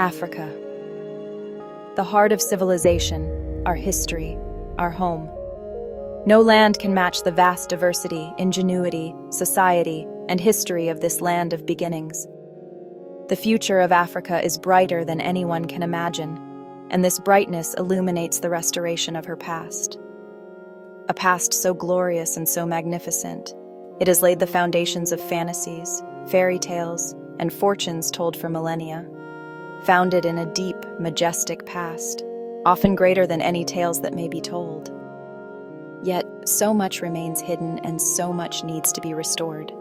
Africa. The heart of civilization, our history, our home. No land can match the vast diversity, ingenuity, society, and history of this land of beginnings. The future of Africa is brighter than anyone can imagine, and this brightness illuminates the restoration of her past. A past so glorious and so magnificent, it has laid the foundations of fantasies, fairy tales, and fortunes told for millennia. Founded in a deep, majestic past, often greater than any tales that may be told. Yet, so much remains hidden and so much needs to be restored.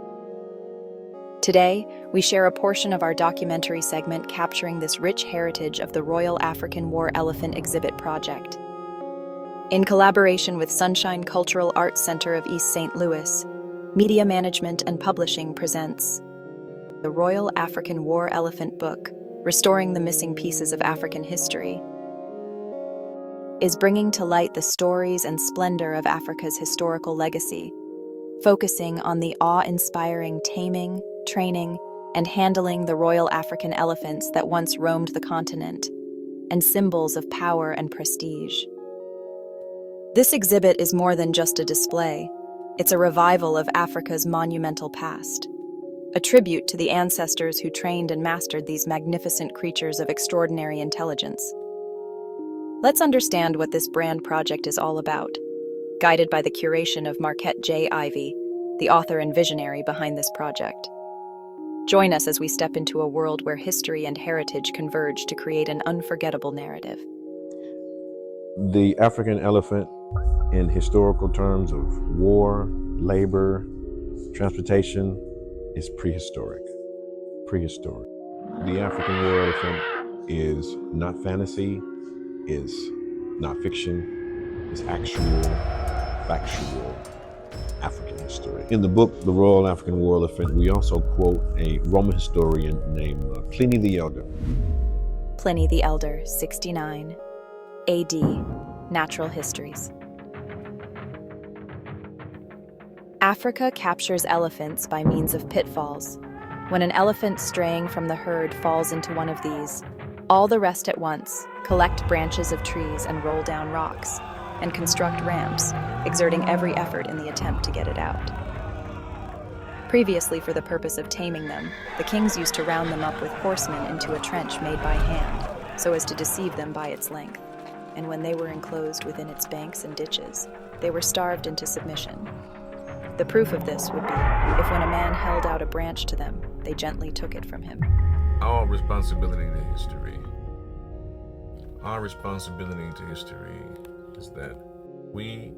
Today, we share a portion of our documentary segment capturing this rich heritage of the Royal African War Elephant Exhibit Project. In collaboration with Sunshine Cultural Arts Center of East St. Louis, Media Management and Publishing presents the Royal African War Elephant Book, Restoring the Missing Pieces of African History, is bringing to light the stories and splendor of Africa's historical legacy, focusing on the awe-inspiring taming, training, and handling the royal African elephants that once roamed the continent, and symbols of power and prestige. This exhibit is more than just a display. It's a revival of Africa's monumental past, a tribute to the ancestors who trained and mastered these magnificent creatures of extraordinary intelligence. Let's understand what this brand project is all about, guided by the curation of Marquette J. Ivy, the author and visionary behind this project. Join us as we step into a world where history and heritage converge to create an unforgettable narrative. The African elephant, in historical terms of war, labor, transportation, is prehistoric. The African war elephant is not fantasy, is not fiction, is actual, factual African history. In the book, The Royal African War Elephant, we also quote a Roman historian named Pliny the Elder. Pliny the Elder, 69 A.D., Natural Histories. Africa captures elephants by means of pitfalls. When an elephant straying from the herd falls into one of these, all the rest at once collect branches of trees and roll down rocks, and construct ramps, exerting every effort in the attempt to get it out. Previously, for the purpose of taming them, the kings used to round them up with horsemen into a trench made by hand, so as to deceive them by its length, and when they were enclosed within its banks and ditches, they were starved into submission. The proof of this would be if when a man held out a branch to them, they gently took it from him. Our responsibility to history. Our responsibility to history is that we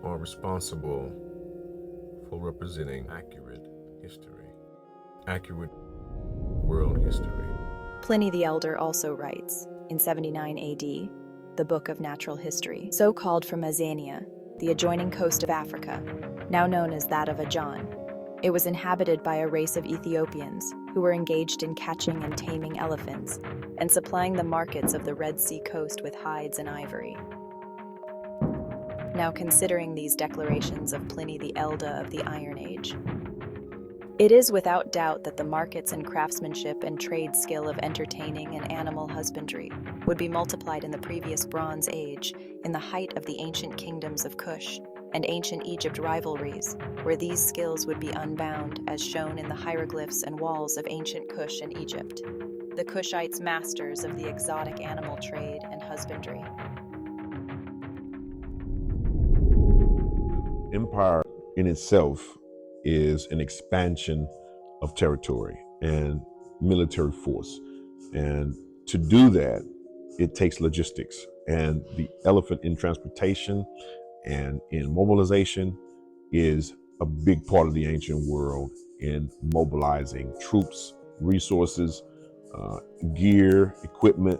are responsible for representing accurate history, accurate world history. Pliny the Elder also writes, in 79 AD, the Book of Natural History, so called from Azania, the adjoining coast of Africa, now known as that of Ajan. It was inhabited by a race of Ethiopians who were engaged in catching and taming elephants and supplying the markets of the Red Sea coast with hides and ivory. Now considering these declarations of Pliny the Elder of the Iron Age, it is without doubt that the markets and craftsmanship and trade skill of entertaining and animal husbandry would be multiplied in the previous Bronze Age, in the height of the ancient kingdoms of Kush and ancient Egypt rivalries, where these skills would be unbound, as shown in the hieroglyphs and walls of ancient Kush and Egypt. The Kushites masters of the exotic animal trade and husbandry. Empire in itself is an expansion of territory and military force. And to do that, it takes logistics. And the elephant in transportation and in mobilization is a big part of the ancient world in mobilizing troops, resources, gear, equipment,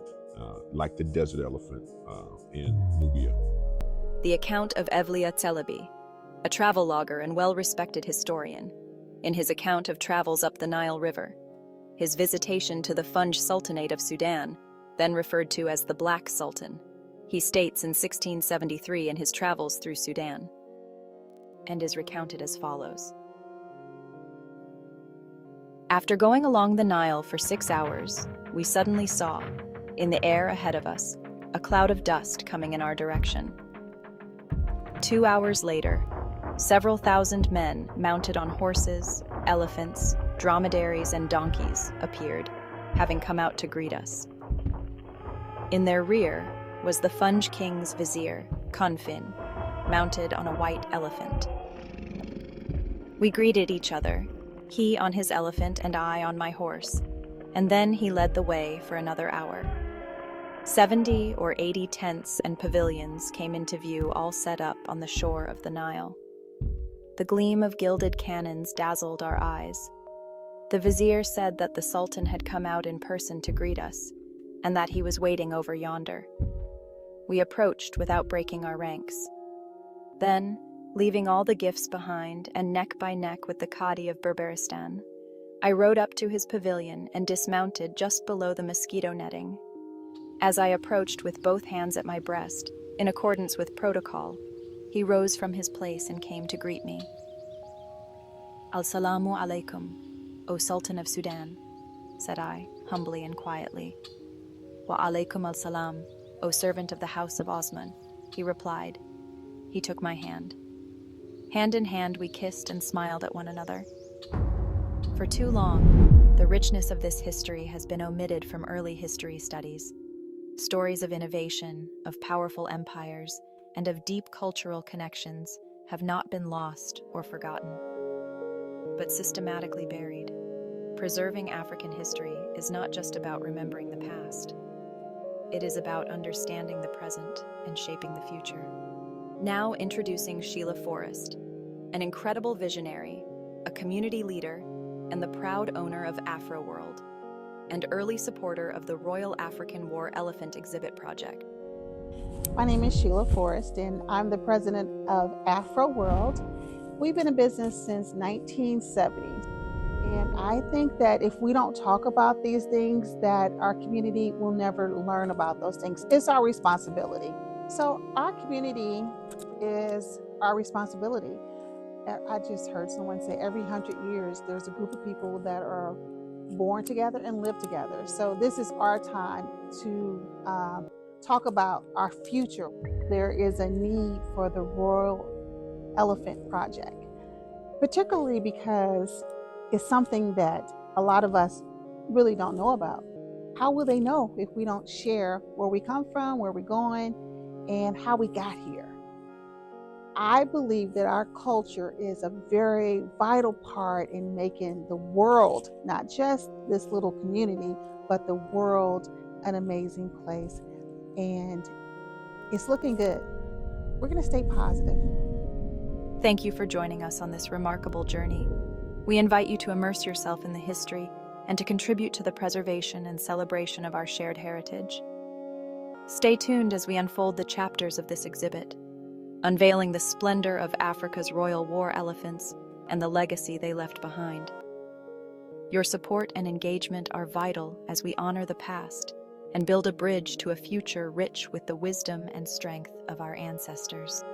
like the desert elephant in Nubia. The account of 𝑦𝒑𝒊𝒄𝒂𝒏, a traveloguer and well-respected historian, in his account of travels up the Nile River, his visitation to the Funj Sultanate of Sudan, then referred to as the Black Sultan, he states in 1673 in his travels through Sudan, and is recounted as follows. After going along the Nile for 6 hours, we suddenly saw, in the air ahead of us, a cloud of dust coming in our direction. 2 hours later, several thousand men mounted on horses, elephants, dromedaries, and donkeys appeared, having come out to greet us. In their rear was the Funj King's vizier, Kunfin, mounted on a white elephant. We greeted each other, he on his elephant and I on my horse, and then he led the way for another hour. 70 or 80 tents and pavilions came into view, all set up on the shore of the Nile. The gleam of gilded cannons dazzled our eyes. The vizier said that the Sultan had come out in person to greet us, and that he was waiting over yonder. We approached without breaking our ranks. Then, leaving all the gifts behind and neck by neck with the Qadi of Berberistan, I rode up to his pavilion and dismounted just below the mosquito netting. As I approached with both hands at my breast, in accordance with protocol, he rose from his place and came to greet me. "Al-salamu alaykum, O Sultan of Sudan," said I, humbly and quietly. "Wa alaykum al-salam, O servant of the House of Osman," he replied. He took my hand. Hand in hand, we kissed and smiled at one another. For too long, the richness of this history has been omitted from early history studies. Stories of innovation, of powerful empires, and of deep cultural connections have not been lost or forgotten, but systematically buried. Preserving African history is not just about remembering the past. It is about understanding the present and shaping the future. Now introducing Sheila Forrest, an incredible visionary, a community leader, and the proud owner of AfroWorld, and early supporter of the Royal African War Elephant Exhibit Project. My name is Sheila Forrest, and I'm the president of AfroWorld. We've been in business since 1970. And I think that if we don't talk about these things, that our community will never learn about those things. It's our responsibility. So our community is our responsibility. I just heard someone say every 100 years, there's a group of people that are born together and live together. So this is our time to talk about our future. There is a need for the Royal Elephant Project, particularly because it's something that a lot of us really don't know about. How will they know if we don't share where we come from, where we're going, and how we got here? I believe that our culture is a very vital part in making the world, not just this little community, but the world, an amazing place. And it's looking good. We're going to stay positive. Thank you for joining us on this remarkable journey. We invite you to immerse yourself in the history and to contribute to the preservation and celebration of our shared heritage. Stay tuned as we unfold the chapters of this exhibit, unveiling the splendor of Africa's royal war elephants and the legacy they left behind. Your support and engagement are vital as we honor the past and build a bridge to a future rich with the wisdom and strength of our ancestors.